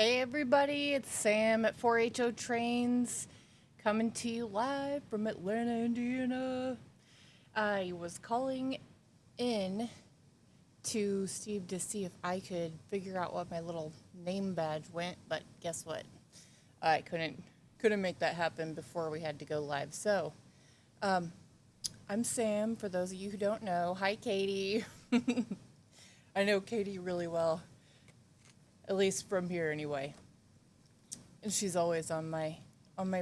Hey everybody, it's Sam at 4HO Trains, coming to you live from Atlanta, Indiana. I was calling in to Steve to see if I could figure out what my little name badge went, but guess what? I couldn't make that happen before we had to go live. So, I'm Sam, for those of you who don't know. Hi, Katie. I know Katie really well, at least from here anyway. And she's always on my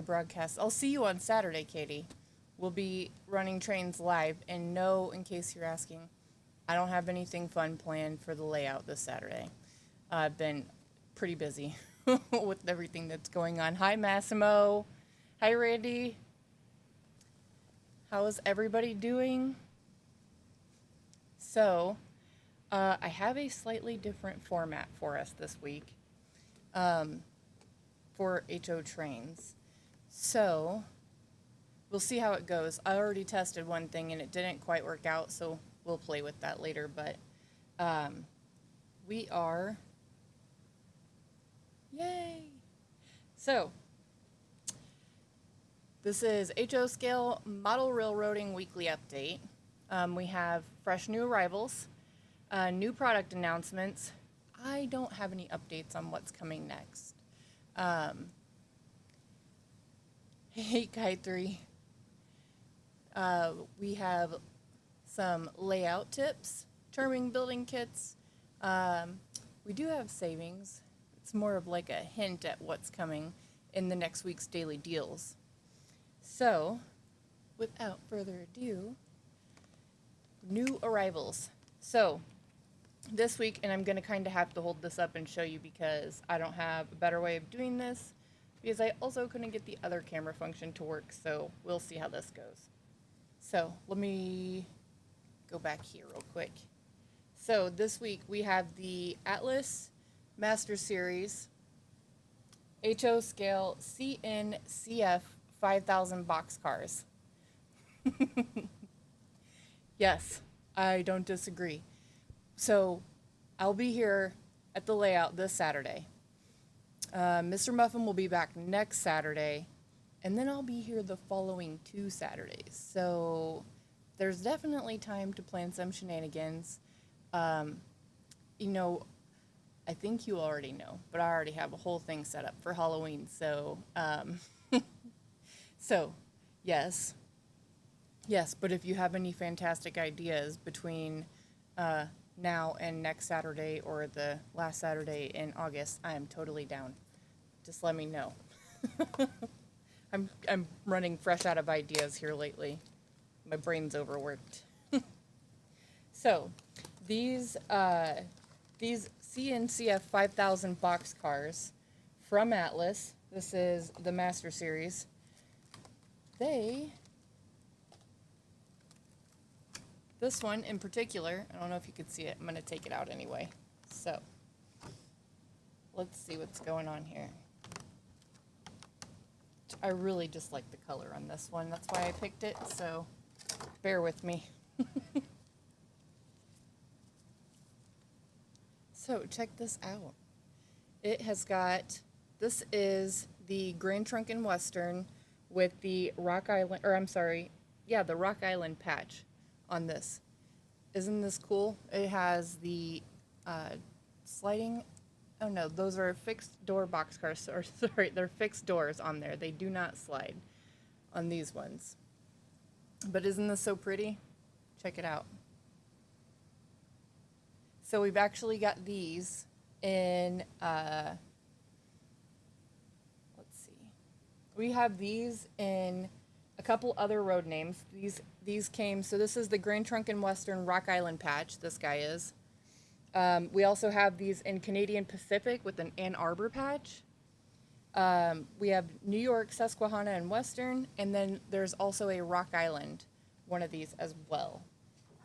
broadcast. I'll see you on Saturday, Katie. We'll be running trains live. And no, in case you're asking, I don't have anything fun planned for the layout this Saturday. I've been pretty busy with everything that's going on. Hi, Massimo. Hi, Randy. How is everybody doing? So, I have a slightly different format for us this week for HO Trains. So, we'll see how it goes. I already tested one thing and it didn't quite work out, so we'll play with that later. But we are... Yay! So, this is HO Scale Model Railroading Weekly Update. We have fresh new arrivals, new product announcements. I don't have any updates on what's coming next. Hey, Kai 3. We have some layout tips, charming building kits. We do have savings. It's more of like a hint at what's coming in the next week's daily deals. So, without further ado, new arrivals. So, this week, and I'm going to kind of have to hold this up and show you because I don't have a better way of doing this, because I also couldn't get the other camera function to work, so we'll see how this goes. So, let me go back here real quick. So, this week we have the Atlas Master Series HO Scale CNCF 5000 boxcars. Yes, I don't disagree. So, I'll be here at the layout this Saturday. Mr. Muffin will be back next Saturday, and then I'll be here the following 2 Saturdays. So, there's definitely time to plan some shenanigans. You know, I think you already know, but I already have a whole thing set up for Halloween. So, so, yes, but if you have any fantastic ideas between now and next Saturday or the last Saturday in August, I am totally down. Just let me know. I'm running fresh out of ideas here lately. My brain's overworked. So, these CNCF 5000 boxcars from Atlas. This is the Master Series. This one in particular, I don't know if you could see it. I'm going to take it out anyway. So, let's see what's going on here. I really just like the color on this one. That's why I picked it, so bear with me. So, check this out. It has got, this is the Grand Trunk and Western with the Rock Island, the Rock Island patch on this. Isn't this cool? It has the sliding, oh no, those are fixed door boxcars, or sorry, they're fixed doors on there. They do not slide on these ones. But isn't this so pretty? Check it out. So we've actually got these in, let's see. We have these in a couple other road names. These came, so this is the Grand Trunk and Western Rock Island patch, this guy is. We also have these in Canadian Pacific with an Ann Arbor patch. We have New York, Susquehanna, and Western, and then there's also a Rock Island, one of these as well.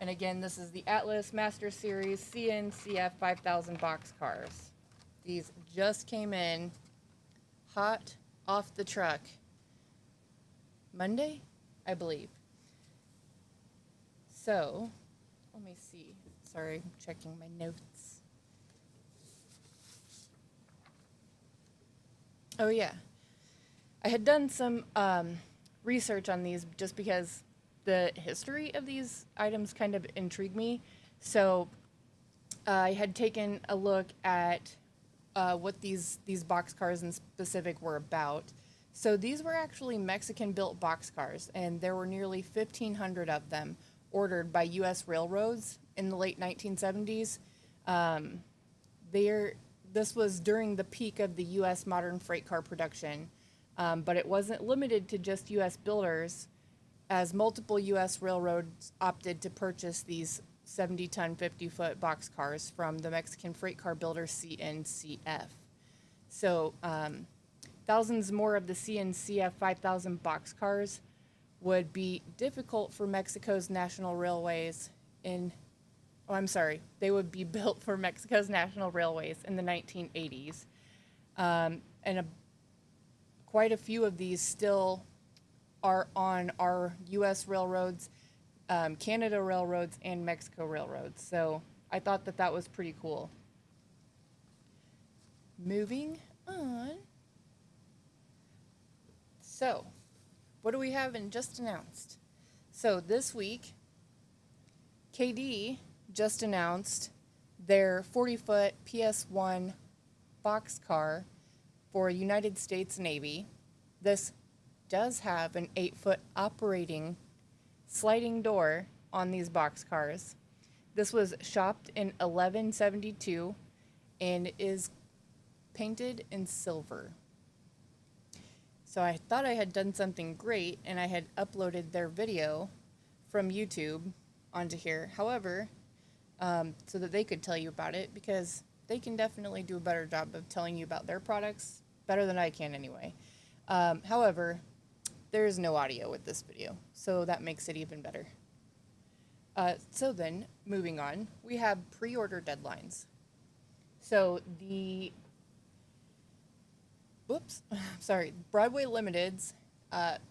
And again, this is the Atlas Master Series CNCF 5000 boxcars. These just came in hot off the truck Monday, I believe. So, let me see. Sorry, I'm checking my notes. Oh, yeah. I had done some research on these just because the history of these items kind of intrigued me. So I had taken a look at what these boxcars in specific were about. So these were actually Mexican-built boxcars, and there were nearly 1,500 of them ordered by U.S. railroads in the late 1970s. Um, there, this was during the peak of the U.S. modern freight car production, but it wasn't limited to just U.S. builders, as multiple U.S. railroads opted to purchase these 70-ton, 50-foot boxcars from the Mexican freight car builder CNCF. So thousands more of the CNCF 5,000 boxcars would be difficult for Mexico's national railways in, oh, I'm sorry, they would be built for Mexico's national railways in the 1980s. And quite a few of these still are on our U.S. railroads, Canada railroads, and Mexico railroads. So I thought that that was pretty cool. Moving on. So, what do we have in just announced? So this week, KD just announced their 40-foot PS1 boxcar for United States Navy. This does have an 8-foot operating sliding door on these boxcars. This was shopped in 1172 and is painted in silver. So I thought I had done something great, and I had uploaded their video from YouTube onto here. However, so that they could tell you about it, because they can definitely do a better job of telling you about their products, better than I can anyway. However, there is no audio with this video, so that makes it even better. So then, moving on, we have pre-order deadlines. So the Broadway Limited's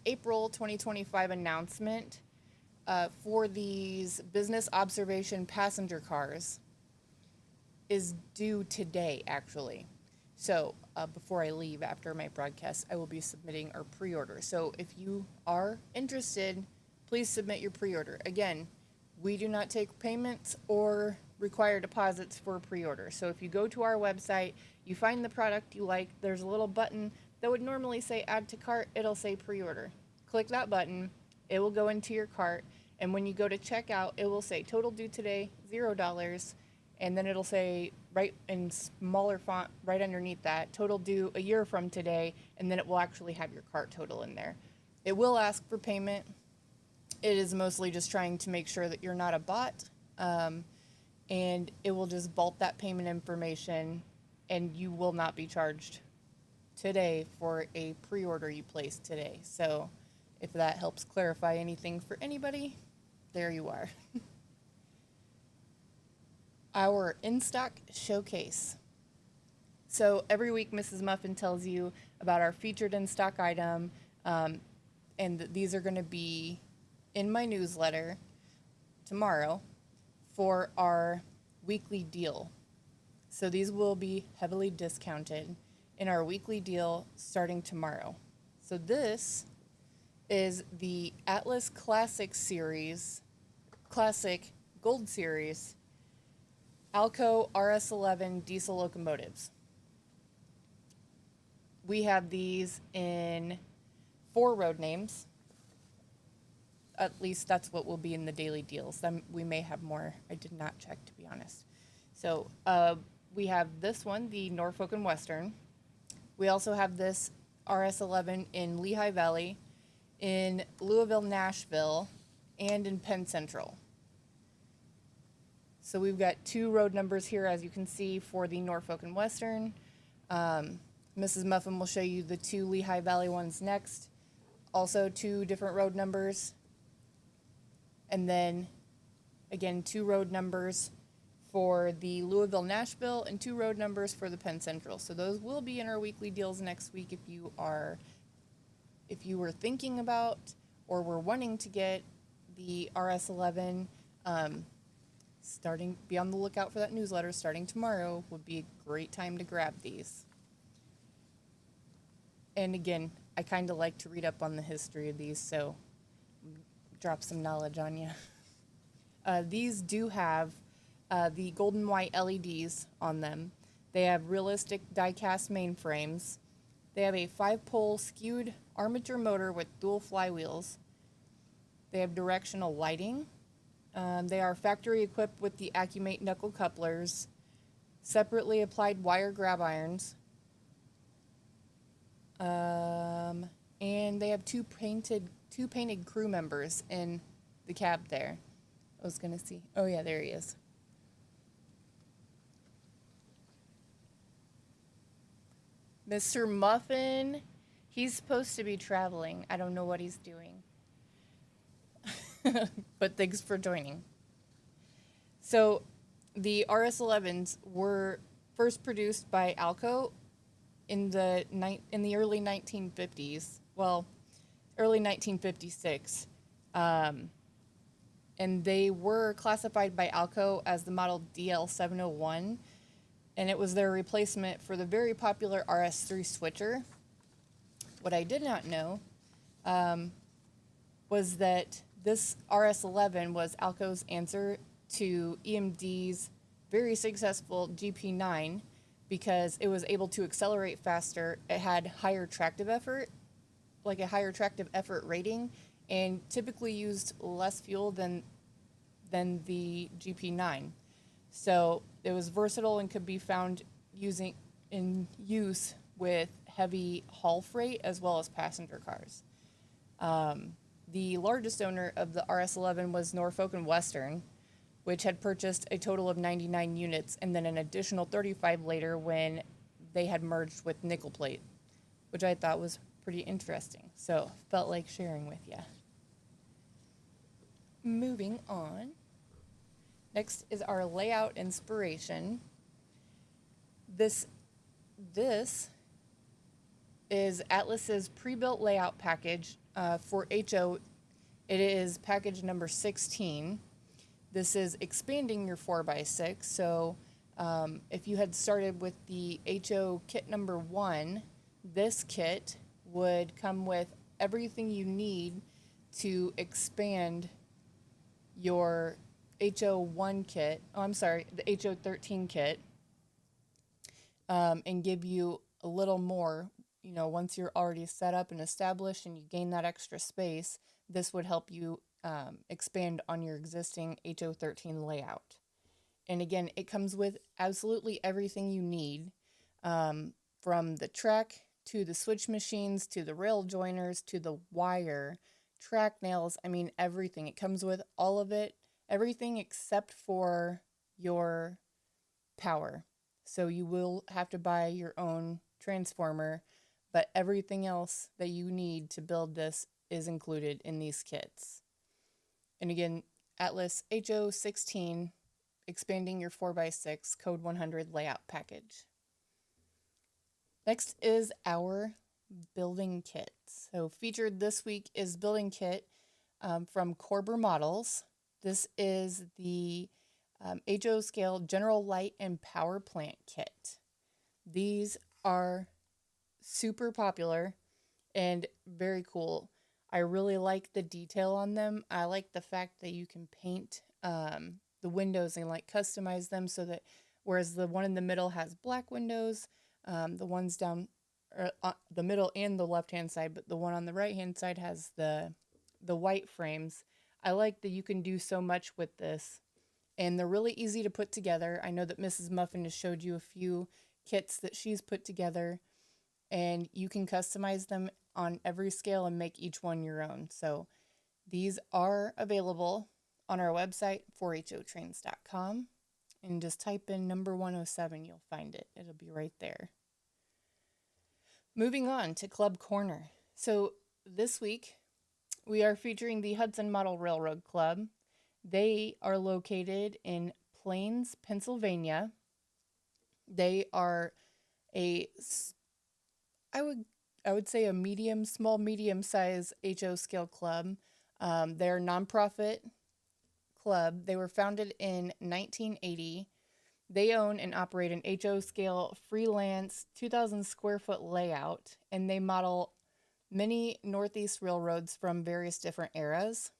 April 2025 announcement for these business observation passenger cars is due today, actually. So before I leave after my broadcast, I will be submitting our pre-order. So if you are interested, please submit your pre-order. Again, we do not take payments or require deposits for a pre-order. So if you go to our website, you find the product you like, there's a little button that would normally say add to cart, it'll say pre-order. Click that button, it will go into your cart, and when you go to checkout, it will say total due today, $0, and then it'll say right in smaller font right underneath that, total due a year from today, and then it will actually have your cart total in there. It will ask for payment. It is mostly just trying to make sure that you're not a bot, and it will just vault that payment information, and you will not be charged today for a pre-order you placed today. So if that helps clarify anything for anybody, there you are. Our Instock showcase. So every week Mrs. Muffin tells you about our featured in-stock item, and these are going to be in my newsletter tomorrow for our weekly deal. So these will be heavily discounted in our weekly deal starting tomorrow. So this is the Atlas Classic Series, Classic Gold Series, Alco RS11 diesel locomotives. We have these in 4 road names. At least that's what will be in the daily deals. Then we may have more. I did not check, to be honest. So we have this one, the Norfolk and Western. We also have this RS11 in Lehigh Valley, in Louisville, Nashville, and in Penn Central. So we've got 2 road numbers here, as you can see, for the Norfolk and Western. Mrs. Muffin will show you the 2 Lehigh Valley ones next. Also 2 different road numbers. And then, again, 2 road numbers for the Louisville, Nashville, and 2 road numbers for the Penn Central. So those will be in our weekly deals next week if you were thinking about or were wanting to get the RS11. Be on the lookout for that newsletter starting tomorrow. Would be a great time to grab these. And again, I kind of like to read up on the history of these, so drop some knowledge on you. These do have the golden white LEDs on them. They have realistic die-cast mainframes. They have a 5-pole skewed armature motor with dual flywheels. They have directional lighting. They are factory equipped with the Accumate knuckle couplers, separately applied wire grab irons, and they have two painted crew members in the cab there. I was gonna see. Oh yeah, there he is. Mr. Muffin, he's supposed to be traveling. I don't know what he's doing. But thanks for joining. So, the RS-11s were first produced by Alco in the early 1950s. Well, early 1956. And they were classified by Alco as the model DL701, and it was their replacement for the very popular RS3 switcher. What I did not know was that this RS11 was Alco's answer to EMD's very successful GP9 because it was able to accelerate faster. It had higher tractive effort, like a higher tractive effort rating, and typically used less fuel than the GP9. So it was versatile and could be found in use with heavy haul freight as well as passenger cars. The largest owner of the RS11 was Norfolk and Western, which had purchased a total of 99 units and then an additional 35 later when they had merged with Nickel Plate, which I thought was pretty interesting. So felt like sharing with you. Moving on. Next is our layout inspiration. This is Atlas's pre-built layout package for HO. It is package number 16. This is expanding your 4x6. So if you had started with the HO kit number 1, this kit would come with everything you need to expand your HO1 kit, the HO13 kit, and give you a little more, once you're already set up and established and you gain that extra space, this would help you expand on your existing HO13 layout. And again, it comes with absolutely everything you need, from the track to the switch machines to the rail joiners to the wire, track nails, everything. It comes with all of it, everything except for your power. So you will have to buy your own transformer, but everything else that you need to build this is included in these kits. And again, Atlas HO16, expanding your 4x6 code 100 layout package. Next is our building kit. So featured this week is building kit from Corber Models. This is the HO scale general light and power plant kit. These are super popular and very cool. I really like the detail on them. I like the fact that you can paint the windows and customize them so that whereas the one in the middle has black windows, the ones down the middle and the left hand side, but the one on the right hand side has the white frames. I like that you can do so much with this, and they're really easy to put together. I know that Mrs. Muffin has showed you a few kits that she's put together, and you can customize them on every scale and make each one your own. So these are available on our website, 4hotrains.com, and just type in number 107, you'll find it. It'll be right there. Moving on to Club Corner. So this week, we are featuring the Hudson Model Railroad Club. They are located in Plains, Pennsylvania. They are I would say a small medium size HO scale club. They're a nonprofit club. They were founded in 1980. They own and operate an HO scale freelance 2,000 square foot layout, and they model many Northeast railroads from various different eras.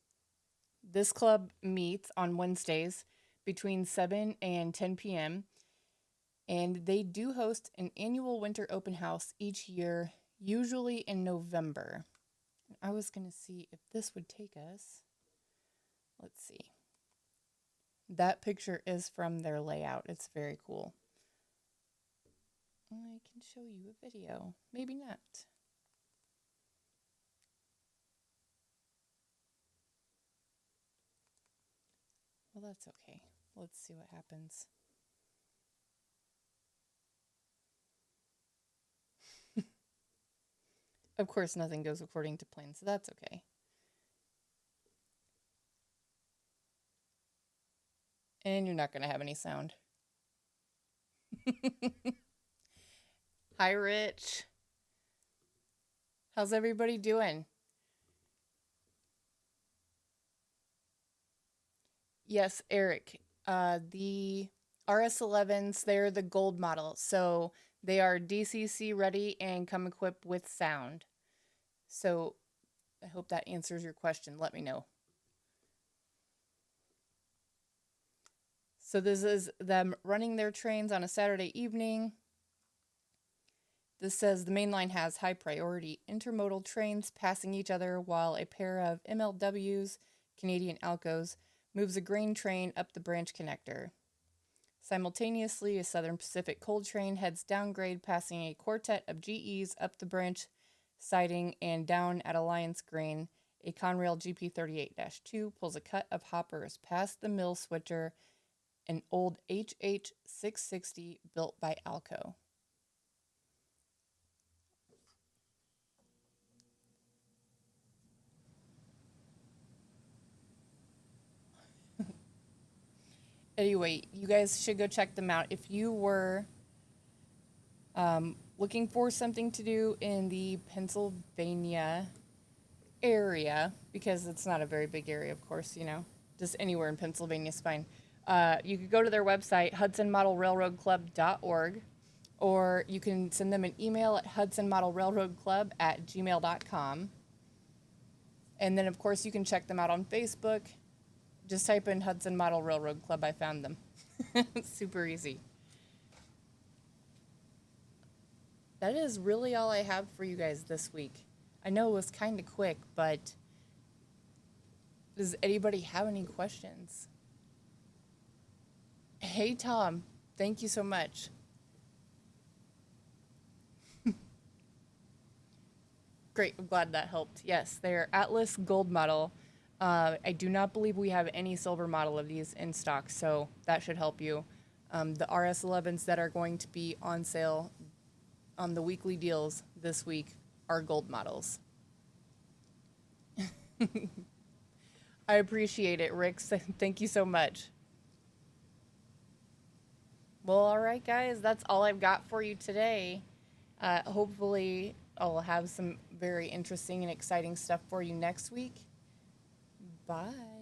This club meets on Wednesdays between 7 and 10 p.m., and they do host an annual winter open house each year, usually in November. I was going to see if this would take us. Let's see. That picture is from their layout. It's very cool. I can show you a video. Maybe not. Well, that's okay. Let's see what happens. Of course, nothing goes according to plan, so that's okay. And you're not going to have any sound. Hi, Rich. How's everybody doing? Yes, Eric. The RS11s, they're the gold model. So they are DCC ready and come equipped with sound. So I hope that answers your question. Let me know. So this is them running their trains on a Saturday evening. This says the main line has high priority intermodal trains passing each other while a pair of MLWs, Canadian Alcos, moves a grain train up the branch connector. Simultaneously, a Southern Pacific coal train heads downgrade, passing a quartet of GEs up the branch siding and down at Alliance Grain. A Conrail GP38-2 pulls a cut of hoppers past the mill switcher, an old HH660 built by Alco. Anyway, you guys should go check them out. If you were looking for something to do in the Pennsylvania area, because it's not a very big area, of course, you know, just anywhere in Pennsylvania is fine. You could go to their website, hudsonmodelrailroadclub.org, or you can send them an email at hudsonmodelrailroadclub@gmail.com. And then, of course, you can check them out on Facebook. Just type in Hudson Model Railroad Club. I found them. It's super easy. That is really all I have for you guys this week. I know it was kind of quick, but does anybody have any questions? Hey, Tom. Thank you so much. Great. I'm glad that helped. Yes, they're Atlas Gold model. I do not believe we have any silver model of these in stock, so that should help you. The RS11s that are going to be on sale on the weekly deals this week are gold models. I appreciate it, Rick. Thank you so much. Well, all right, guys, that's all I've got for you today. Hopefully, I'll have some very interesting and exciting stuff for you next week. Bye.